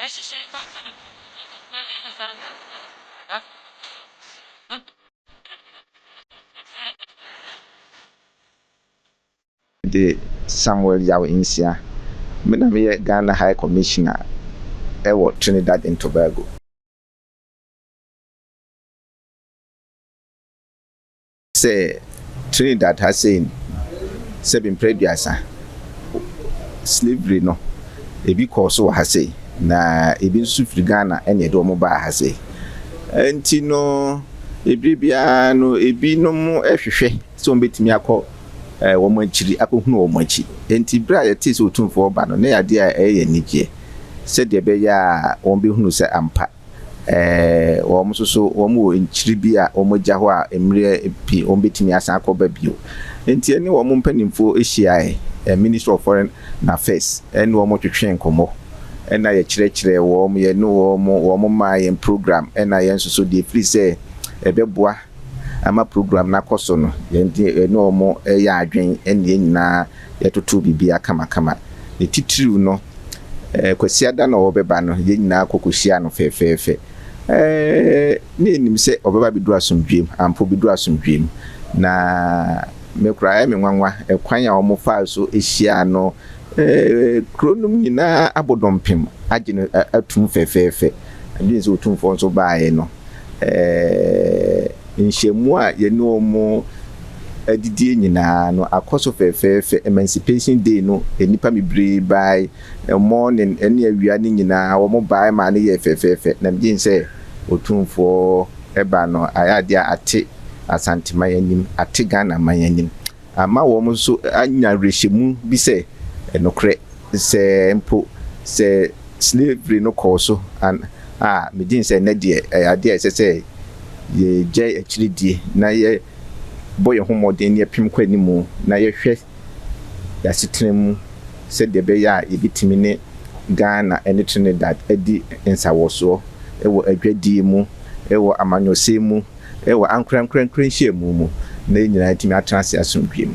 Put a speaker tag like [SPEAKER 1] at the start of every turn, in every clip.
[SPEAKER 1] The Samuel Yao Insia, Menamia Ghana High Commissioner, Ewo Trinidad and Tobago. Say Trinidad has seen 7 previous slavery no. Ebi koso ha sei na ebi nsu firi Ghana ene do mo ba ha sei enti no ebi bia no ebi no mo ehwehwe so mbetimi akọ wo mo akiri akohunu wo mo achi enti bra ye tisi otumfo ba no na yade a eye nigye se de be ya won be hunu se ampa wo mo so wo mo nkiri bia wo mo gya ho a emre pi won betimi asan akọ bio enti ene wo mo mpanimfo ehia Minister of Foreign Affairs and wo twetwe nkomo na ye kyerɛkyerɛ wo mo ye no wo mo ma ye program na ye nso so de free say ebeboa ama program na koso no ye no mo ya adwen ene nyina ye toto bibia kama ne titiriw no kwasi ada na wo beba no ye nyina kokosia no fefefe ne enim se obeba bidu asomdwem ampo bidu asomdwem na mekura me nwanwa ekwan ya omo fa so ehia no kronum nyina abodompem agene atum fefefe ndin so otumfo so baaye no nhemu a ye no omo adidie nyina no akoso fefefe Emancipation Day no enipa mebre bai morning ene awia ni nyina omo bai ma ne ye fefefe na ndin se otumfo eba no ayade ate Asante mayanim ate Ghana mayanim ama wo mo so anya rehemu bi se enokre se mpo se slavery no koso and medin se na de ade se ye je akiridi na ye boye homoden ye pim kwani mu na ye hwe ya sitremu se de be ya ebitimi ne Ghana ene Trinidad edi ensawoso ewo adwadi mu ewo amanyose mu ewa ankran hye mu na nyina timi atrase asomdwem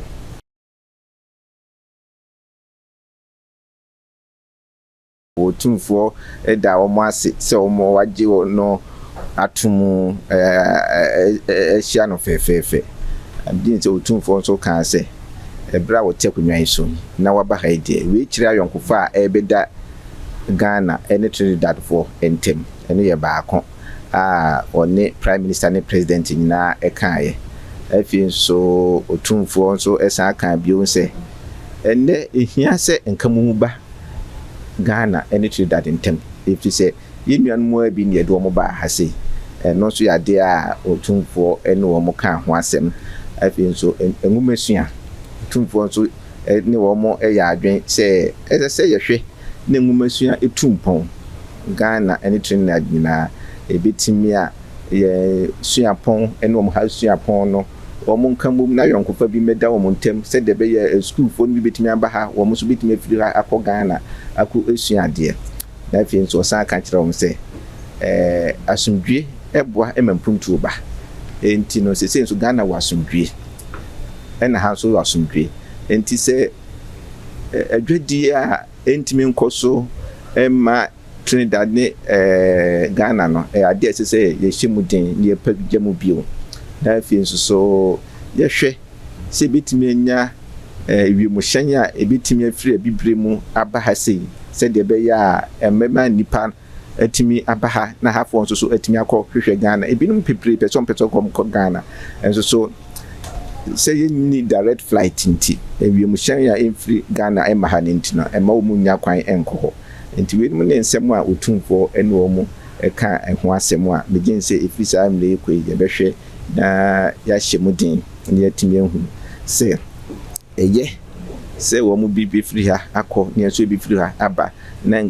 [SPEAKER 1] otumfo eda wo mo ase se wo mo waje wo no atumu ehia no fefefe adin se otumfo so kan se ebra wo tekunwan so na waba ha ide we kire ayonkofa a ebeda Ghana ene Trinidad for entem ene ye baako one prime minister ne president nyina ekaye afin so otumfo so esa kan bio se enne ehia se nkamu ba Ghana ene Trinidad entem if you say yenuan mu abi ne do mo ba ha se no so yade a otumfo ene wo mo kan ho asem afin so enwumesua otumfo so ne wo mo ya adwen se ese ye hwe ne enwumesua etumpon Ghana ene Trinidad nyina ebetimi a ye suapon ene wo ha suapon no wo mo nkamum na yonkofa bi meda wo ntem se de be ye school fo no betimi aba ha wo mo so betimi afiri ha akọ Ghana akọ esuade na afin so san ka kire wo se asumdwe eboa emampumtu ba enti no se so Ghana wa asumdwe ena ha so asumdwe enti se adwadi a entimi nkoso ema Trinidad ne Ghana no ade asese ye hyemuden ne pagyamu bio na afin so ye hwe se betimi anya wiemu hyanya ebetimi afiri abibre mu aba ha sei se de be ya emema nipa atimi aba ha na hafo so atimi akọ hwehwe Ghana ebinum pepre person kom Ghana enso so se ye ni direct flight nti wiemu hyanya emfiri Ghana ema ha nti no ema wo munya kwan enko nti we mu ne nsem a otumfo ene wo mu eka enho asem a begin say ifisa amle ekwe ye behwe na ya hyemudin ne atimi ehu se eye se wo mu bibi firi ha akọ ne so bi firi ha aba na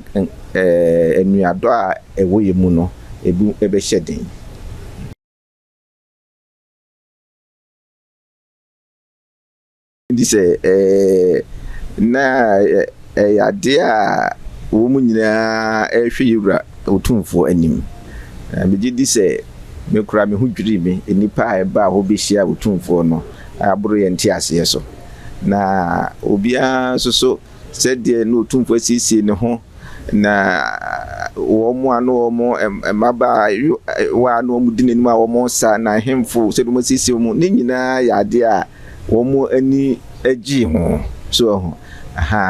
[SPEAKER 1] enuado a ewo ye mu no ebu ebe hyeden ndi se na ade a wo mu nyina ehwe yura otumfo anim meji di se me kura me hudwiri me enipa eba ho behia otumfo no aburo ye nti ase so na obia so se de no otumfo asisi ne ho na wɔn ano wɔn mmabaa wa ano wɔn di n'anim a wɔn sa na ahemfo sɛ wɔn sisi wɔn ne nyinaa yɛ adeɛ a wɔn ani agye ho so ho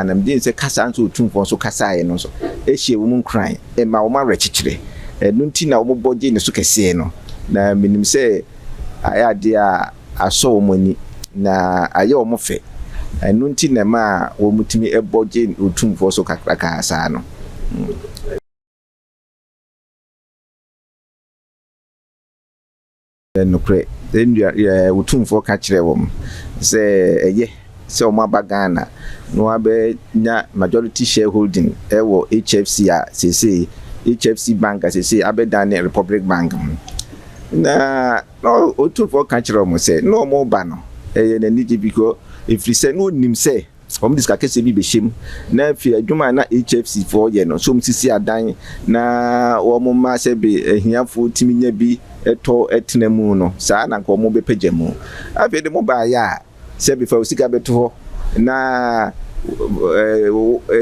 [SPEAKER 1] na mede sɛ kasa nso otumfo nso kasaeɛ no nso ɛhyɛ wɔn nkran ma wɔn awerɛkyekyerɛ ɛno nti na wɔn bɔ gye ne so kɛseɛ no na menim sɛ ayɛ adeɛ a asɔ wɔn ani na ayɛ wɔn fɛ ɛno nti na ma wɔn mutumi ɛbɔ gye otumfo so kakraka saa no nokre otumfo ka kyerɛ wɔn sɛ ɛyɛ sɛ wɔn aba Ghana no abɛnya majority shareholding ɛwɔ HFC a sese HFC bank a sese abɛdane Republic Bank na no otumfo ka kyerɛ wɔn sɛ no wɔn ba no ɛyɛ n'anigye because ɛfiri sɛ no nim sɛ wɔn de sikakɛsɛ bi bɛhyɛ mu na fi adwuma na HFC for yɛ no so wɔn sisi adan na wɔn ma sɛ be ahiafo timi nya bi ɛtɔ ɛtena mu no saa na nka wɔn bɛpɛgya mu afei de mo ba ya sɛ be fa osika bɛto hɔ na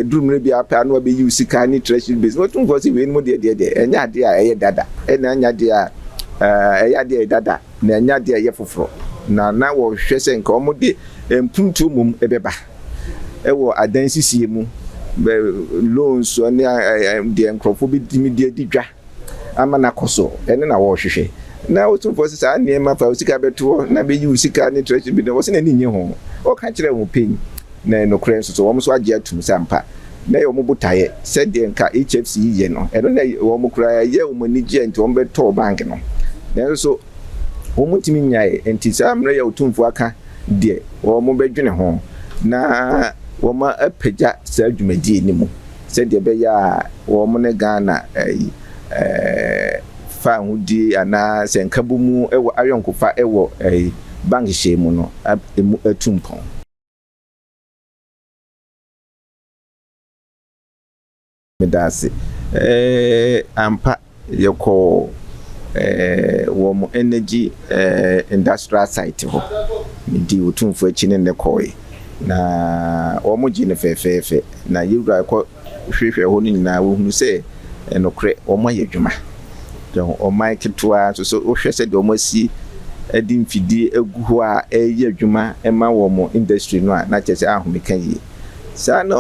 [SPEAKER 1] durumre bi apa no abɛyi osika ne treasury base no tum for si we no de ɛnya ade a ɛyɛ dada ɛna anya de a ɛyɛ ade dada na anya de a ɛyɛ foforo na wɔhwɛ sɛ nka wɔn de mpuntu mum ɛbɛba ɛwɔ adan sisie mu loans ne de nkrofo bi dimi de didwa ama na koso ɛne na wɔhwehwɛ na otumfo sisa nneɛma fa osika bɛto na bɛyi osika ne treasury bi na wɔse na ninye ho ɔka kyerɛ wɔn pɛn na nokore nso so wɔn so agye atum sampa na yɛ wɔn botaeɛ sɛ de nka HFC yɛ no ɛno na wɔn kura yɛ wɔn ani gye nti wɔn bɛtɔ bank no na nso wɔn timi nyae nti saa mmerɛ yɛ otumfo aka deɛ wɔn bɛdwene ho na wɔn apagya saa dwumadie ne mu sɛdeɛ bɛyɛ a wɔn ne Ghana fa hudi ana sɛ nkabu mu ɛwɔ ayɔnkofa ɛwɔ bank hyɛ mu no emu atumpɔn medase ampa yɛkɔ wɔn energy industrial site hɔ ndi otumfo akyi ne ne kɔɛ na wɔn gye ne fɛfɛɛfɛ na yɛwura kɔ hwehwɛ hɔ no nyinaa wɔhunu sɛ nokre wɔn ayɛ adwuma ɔman ketewa so wohwɛ sɛ de wɔn asi adi mfidie agu hɔ a ɛyɛ adwuma ɛma wɔn industry no a na kyerɛ sɛ ahomeka yie saa na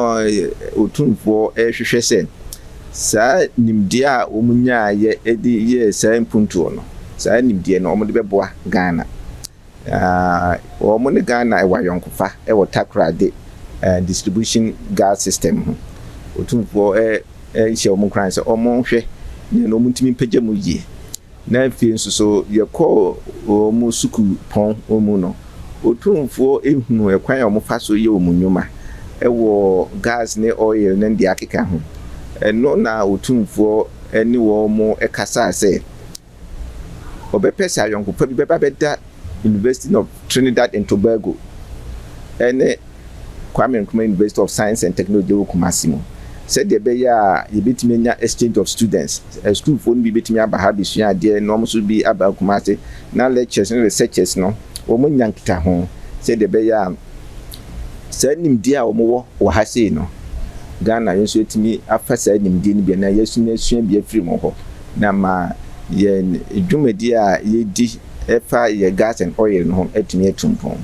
[SPEAKER 1] otumfoɔ ɛhwehwɛ sɛ saa nimdeɛ a wɔn nyaayɛ ɛde yɛ saa mpuntuo no saa nimdeɛ no wɔn de bɛboa Ghana wɔn ne Ghana ɛwɔ ayɔnkofa ɛwɔ takoradi distribution gas system ho otumfoɔ ɛhyɛ wɔn kran sɛ wɔn hwɛ na wɔn ntumi mpagya mu yie na afei nso so yɛkɔ wɔn sukuu pɔn wɔn no otumfoɔ ehunu ɛkwan a wɔn fa so yɛ wɔn nnwuma ɛwɔ gas ne oil ne deɛ akeka ho ɛno na otumfoɔ ɛne wɔn ɛkasa sɛ ɔbɛpɛ sɛ ayɔnkofa bi bɛba bɛda University of Trinidad and Tobago ɛne Kwame Nkrumah University of Science and Technology wɔ Kumasi mu said the beya yebetimi nya exchange of students a school for no bi betimi aba ha besua ade no so bi aba Kumasi na lectures and researchers no wo mo nyankita ho said the beya sa nimdi a wo wo ha sei no Ghana yenso etimi afa sa nimdi ni bi na yesua bi afiri mo ho na ma ye dwumadi a yedi efa ye gas and oil no etimi etumpon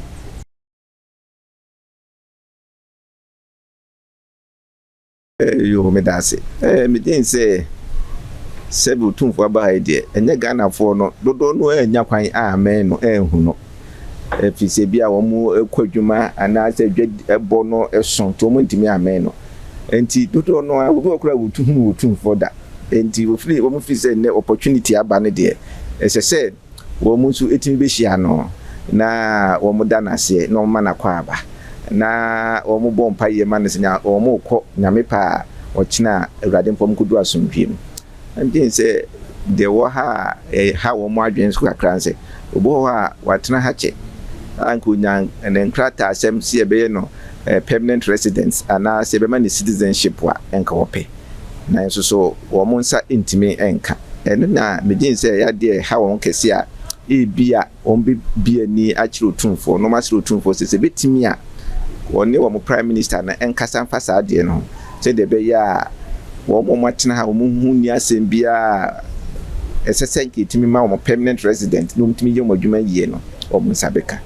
[SPEAKER 1] yo medase me din say sebu tumfo aba ide enye Ghana fo no dodo no anya kwan amen no enhu no efise bia wo mu ekwadwuma ana se dwebo no eson to mo ntimi amen no enti dodo no obi okura wotumfo da enti wo mu fi say ne opportunity aba ne de esese wo mu nso etimi be hia no na wo mu da na se no ma na kwa aba na omo bompa ye ma nsenya omo kɔ nyame pa ɔkyena awurade mpom kudu asomdwem andin sɛ de wo ha ha wo mo adwen so kakra nse obo ha watena ha che anko nyan en krata asɛm si ebe no permanent residence ana se be ma ne citizenship wa enka wope na nso so wo mo nsa intimi enka eno na medin sɛ ya de ha wo kɛse a ebia ombe bia ni akyiro tumfo no ma kyiro tumfo se betimi a woni wo prime minister na enkasa mfa saa de no se de be ya wɔn mo atena ha wɔn hu ni asɛm biara ɛsɛ sɛ nketimi ma wɔn permanent resident na wɔn tumi yɛ wɔn adwuma yie no wɔn nsa bɛka